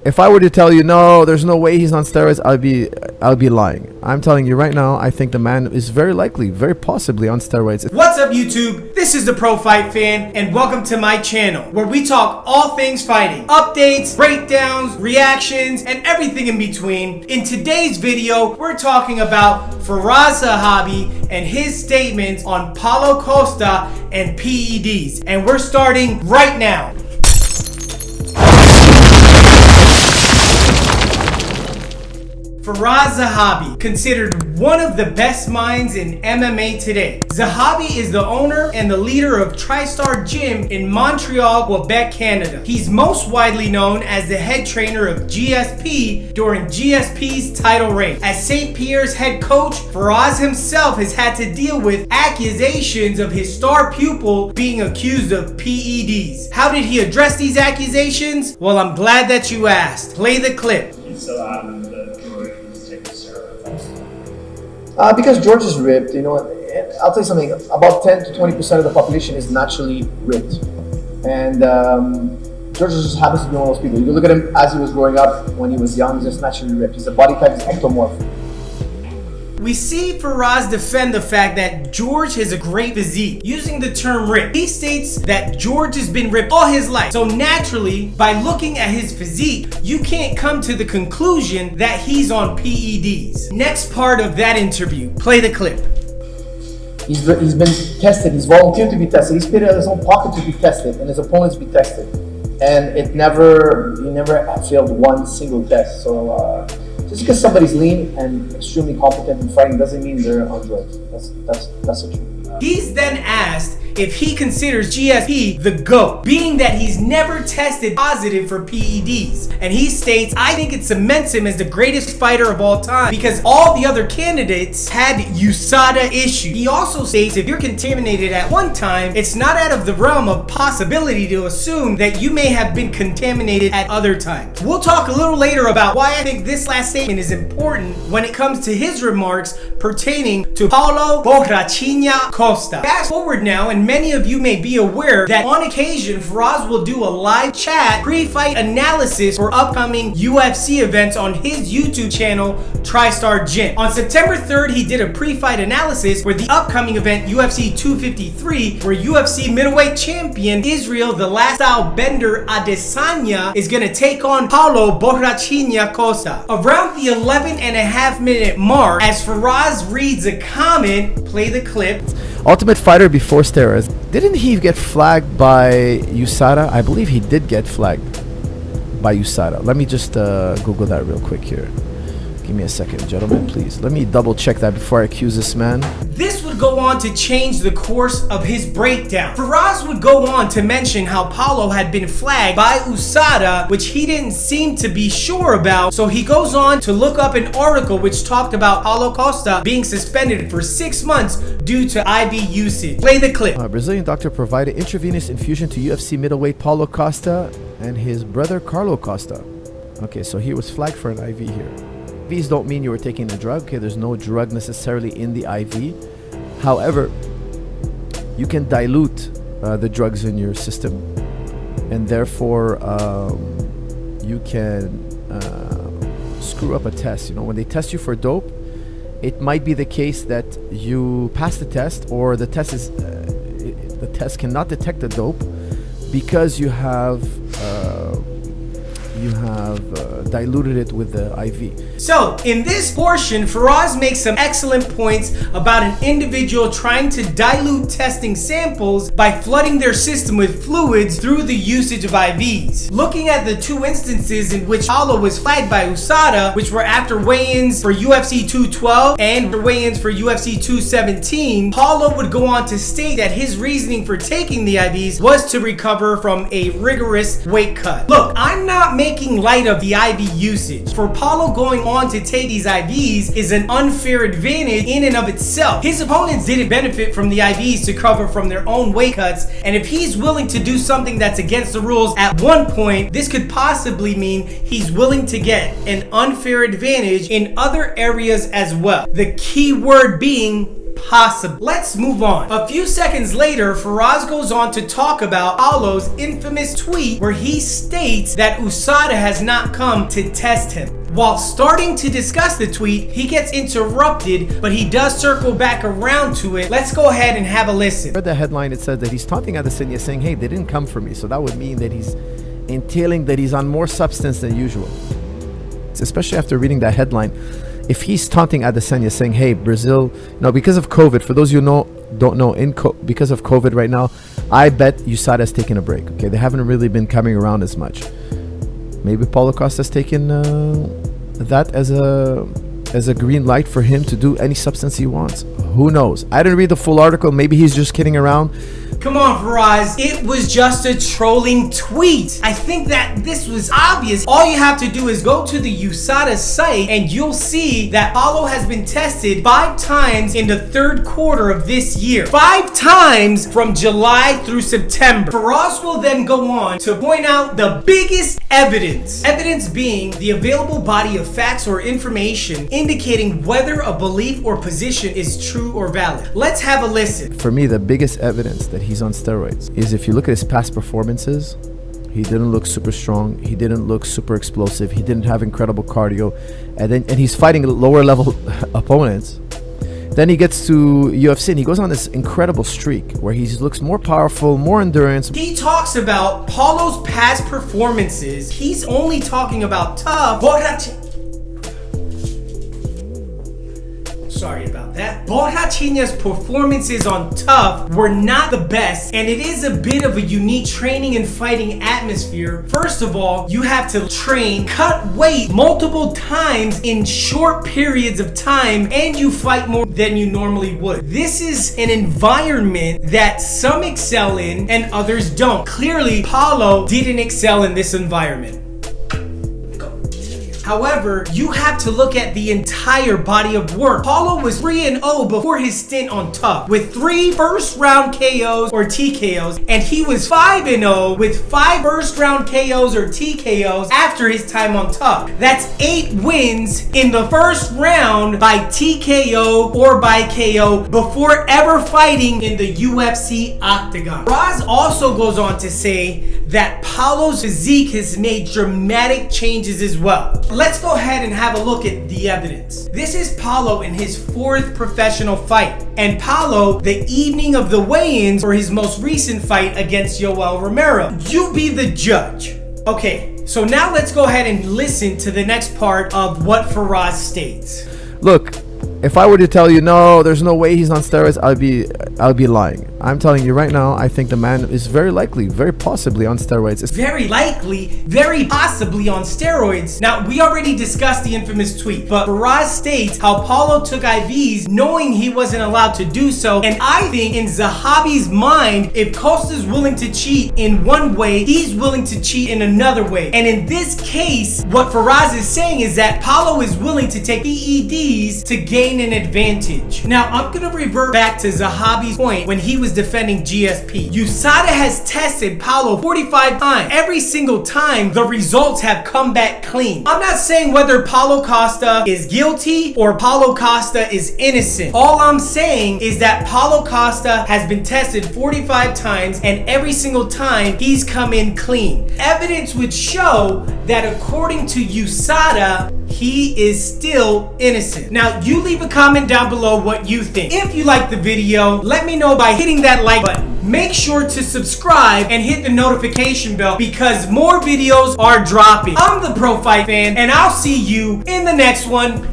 If I were to tell you no, there's no way he's on steroids, I'll be lying. I'm telling you right now, I think the man is very likely, very possibly on steroids. What's up, YouTube? This is the Pro Fight Fan, and welcome to my channel, where we talk all things fighting, updates, breakdowns, reactions, and everything in between. In today's video, we're talking about Firas Zahabi and his statements on Paulo Costa and PEDs, and we're starting right now. Firas Zahabi, considered one of the best minds in MMA today. Zahabi is the owner and the leader of TriStar Gym in Montreal, Quebec, Canada. He's most widely known as the head trainer of GSP during GSP's title reign. As St. Pierre's head coach, Firas himself has had to deal with accusations of his star pupil being accused of PEDs. How did he address these accusations? Well, I'm glad that you asked. Play the clip. So that George was taking steroids. Because George is ripped, you know. I'll tell you something. About 10 to 20% of the population is naturally ripped, and George just happens to be one of those people. You can look at him as he was growing up. When he was young, he's just naturally ripped. His body type is ectomorph. We see Firas defend the fact that George has a great physique, using the term ripped. He states that George has been ripped all his life. So naturally, by looking at his physique, you can't come to the conclusion that he's on PEDs. Next part of that interview, play the clip. He's been tested. He's volunteered to be tested. He's paid out of his own pocket to be tested, and his opponents be tested. And he never failed one single test. So just because somebody's lean and extremely competent in fighting doesn't mean they're on drugs. That's the truth. He's then asked if he considers GSP the GOAT, being that he's never tested positive for PEDs. And he states, I think it cements him as the greatest fighter of all time because all the other candidates had USADA issues. He also states if you're contaminated at one time, it's not out of the realm of possibility to assume that you may have been contaminated at other times. We'll talk a little later about why I think this last statement is important when it comes to his remarks pertaining to Paulo Borrachinha Costa. Fast forward now, and many of you may be aware that on occasion, Firas will do a live chat pre-fight analysis for upcoming UFC events on his YouTube channel, TriStar Gym. On September 3rd, he did a pre-fight analysis for the upcoming event UFC 253, where UFC middleweight champion Israel the Last Style Bender Adesanya is going to take on Paulo Borrachinha Costa. Around the 11.5-minute mark, as Firas reads a comment, play the clip. Ultimate Fighter before steroids. Didn't he get flagged by USADA? I believe he did get flagged by USADA. Let me just Google that real quick here. Give me a second, gentlemen, please. Let me double check that before I accuse this man. This would go on to change the course of his breakdown. Firas would go on to mention how Paulo had been flagged by USADA, which he didn't seem to be sure about. So he goes on to look up an article which talked about Paulo Costa being suspended for 6 months due to IV usage. Play the clip. A Brazilian doctor provided intravenous infusion to UFC middleweight Paulo Costa and his brother Paulo Costa. Okay, so he was flagged for an IV here. IVs don't mean you were taking a drug. Okay, there's no drug necessarily in the IV. However, you can dilute the drugs in your system, and therefore you can screw up a test. You know, when they test you for dope, it might be the case that you pass the test, or the test cannot detect the dope because you have diluted it with the IV. So in this portion, Firas makes some excellent points about an individual trying to dilute testing samples by flooding their system with fluids through the usage of IVs. Looking at the two instances in which Paulo was flagged by USADA, which were after weigh-ins for UFC 212 and weigh-ins for UFC 217, Paulo would go on to state that his reasoning for taking the IVs was to recover from a rigorous weight cut. Look, I'm not making light of the IV usage. For Paulo going on to take these IVs is an unfair advantage in and of itself. His opponents didn't benefit from the IVs to cover from their own weight cuts, and if he's willing to do something that's against the rules at one point, this could possibly mean he's willing to get an unfair advantage in other areas as well. The key word being possible. Let's move on. A few seconds later, Firas goes on to talk about Paulo's infamous tweet where he states that USADA has not come to test him. While starting to discuss the tweet, he gets interrupted, but he does circle back around to it. Let's go ahead and have a listen. I read the headline, it said that he's taunting Adesanya, saying, hey, they didn't come for me. So that would mean that he's entailing that he's on more substance than usual. Especially after reading that headline, if he's taunting Adesanya, saying, hey, Brazil, because of COVID, for those you don't know, because of COVID right now, I bet USADA has taken a break. Okay, they haven't really been coming around as much. Maybe Paulo Costa's taken that as a green light for him to do any substance he wants. Who knows? I didn't read the full article. Maybe he's just kidding around. Come on, Firas. It was just a trolling tweet. I think that this was obvious. All you have to do is go to the USADA site and you'll see that Paulo has been tested 5 times in the 3rd quarter of this year. 5 times from July through September. Firas will then go on to point out the biggest evidence. Evidence being the available body of facts or information indicating whether a belief or position is true or valid. Let's have a listen. For me, the biggest evidence that he's on steroids is if you look at his past performances, he didn't look super strong, he didn't look super explosive, he didn't have incredible cardio, and he's fighting lower level opponents. Then he gets to UFC and he goes on this incredible streak where he looks more powerful, more endurance. He talks about Paulo's past performances. He's only talking about tough. Sorry about that. Borrachinha's performances on tough were not the best, and it is a bit of a unique training and fighting atmosphere. First of all, you have to train, cut weight multiple times in short periods of time, and you fight more than you normally would. This is an environment that some excel in and others don't. Clearly, Paulo didn't excel in this environment. However, you have to look at the entire body of work. Paulo was 3-0 before his stint on tough, with 3 first-round KOs or TKOs, and he was 5-0 with 5 first-round KOs or TKOs after his time on tough. That's 8 wins in the first round by TKO or by KO before ever fighting in the UFC octagon. Firas also goes on to say that Paulo's physique has made dramatic changes as well. Let's go ahead and have a look at the evidence. This is Paulo in his 4th professional fight, and Paulo the evening of the weigh-ins for his most recent fight against Yoel Romero. You be the judge. Okay, so now let's go ahead and listen to the next part of what Firas states. Look, if I were to tell you, no, there's no way he's on steroids, I'll be lying. I'm telling you right now, I think the man is very likely, very possibly on steroids. It's very likely, very possibly on steroids. Now, we already discussed the infamous tweet, but Firas states how Paulo took IVs knowing he wasn't allowed to do so. And I think in Zahabi's mind, if Costa's willing to cheat in one way, he's willing to cheat in another way. And in this case, what Firas is saying is that Paulo is willing to take PEDs to gain an advantage. Now, I'm gonna revert back to Zahabi's point when he was defending GSP. USADA has tested Paulo 45 times. Every single time, the results have come back clean. I'm not saying whether Paulo Costa is guilty or Paulo Costa is innocent. All I'm saying is that Paulo Costa has been tested 45 times, and every single time, he's come in clean. Evidence would show that according to USADA, he is still innocent. Now, you leave a comment down below what you think. If you like the video, let me know by hitting that like button. Make sure to subscribe and hit the notification bell because more videos are dropping. I'm the Pro Fight Fan, and I'll see you in the next one.